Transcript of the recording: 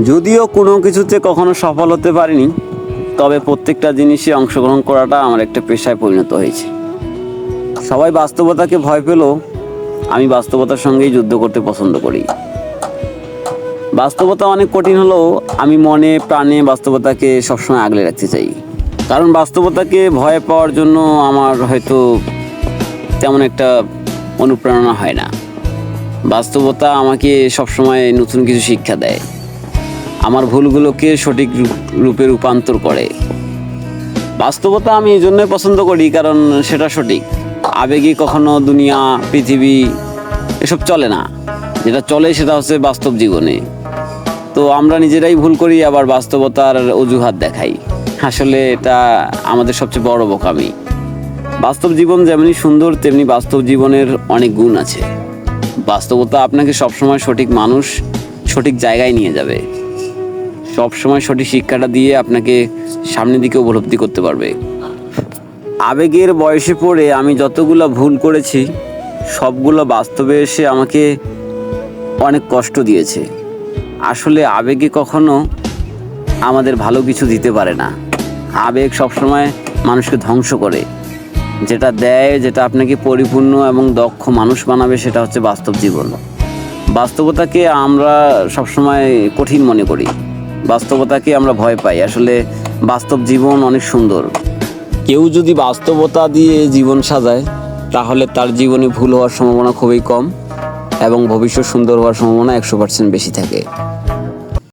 যদিও কোনো কিছুতে কখনো সফল হতে পারিনি, তবে প্রত্যেকটা জিনিসে অংশগ্রহণ করাটা আমার একটা পেশায় পরিণত হয়েছে। সবাই বাস্তবতাকে ভয় পেলেও আমি বাস্তবতার সঙ্গেই যুদ্ধ করতে পছন্দ করি। বাস্তবতা অনেক কঠিন হলেও আমি মনে প্রাণে বাস্তবতাকে সবসময় আগলে রাখতে চাই। কারণ বাস্তবতাকে ভয় পাওয়ার জন্য আমার হয়তো তেমন একটা অনুপ্রেরণা হয় না। বাস্তবতা আমাকে সবসময় নতুন কিছু শিক্ষা দেয়, আমার ভুলগুলোকে সঠিক রূপে রূপান্তর করে। বাস্তবতা আমি এই জন্যই পছন্দ করি কারণ সেটা সঠিক। আবেগে কখনো দুনিয়া, পৃথিবী এসব চলে না। যেটা চলে সেটা হচ্ছে বাস্তব জীবনে। তো আমরা নিজেরাই ভুল করি, আবার বাস্তবতার অজুহাত দেখাই। আসলে এটা আমাদের সবচেয়ে বড় বোকামি। বাস্তব জীবন যেমনি সুন্দর, তেমনি বাস্তব জীবনের অনেক গুণ আছে। বাস্তবতা আপনাকে সবসময় সঠিক মানুষ, সঠিক জায়গায় নিয়ে যাবে। সবসময় সঠিক শিক্ষাটা দিয়ে আপনাকে সামনের দিকে উপলব্ধি করতে পারবে। আবেগের বয়সে পড়ে আমি যতগুলো ভুল করেছি, সবগুলো বাস্তবে এসে আমাকে অনেক কষ্ট দিয়েছে। আসলে আবেগে কখনো আমাদের ভালো কিছু দিতে পারে না। আবেগ সবসময় মানুষকে ধ্বংস করে। যেটা দেয়, যেটা আপনাকে পরিপূর্ণ এবং দক্ষ মানুষ বানাবে, সেটা হচ্ছে বাস্তব জীবন। বাস্তবতাকে আমরা সবসময় কঠিন মনে করি, বাস্তবতাকে আমরা ভয় পাই। আসলে বাস্তব জীবন অনেক সুন্দর। কেউ যদি বাস্তবতা দিয়ে জীবন সাজায়, তাহলে তার জীবনে ভুল হওয়ার সম্ভাবনা খুবই কম এবং ভবিষ্যৎ সুন্দর হওয়ার সম্ভাবনা 100% বেশি থাকে।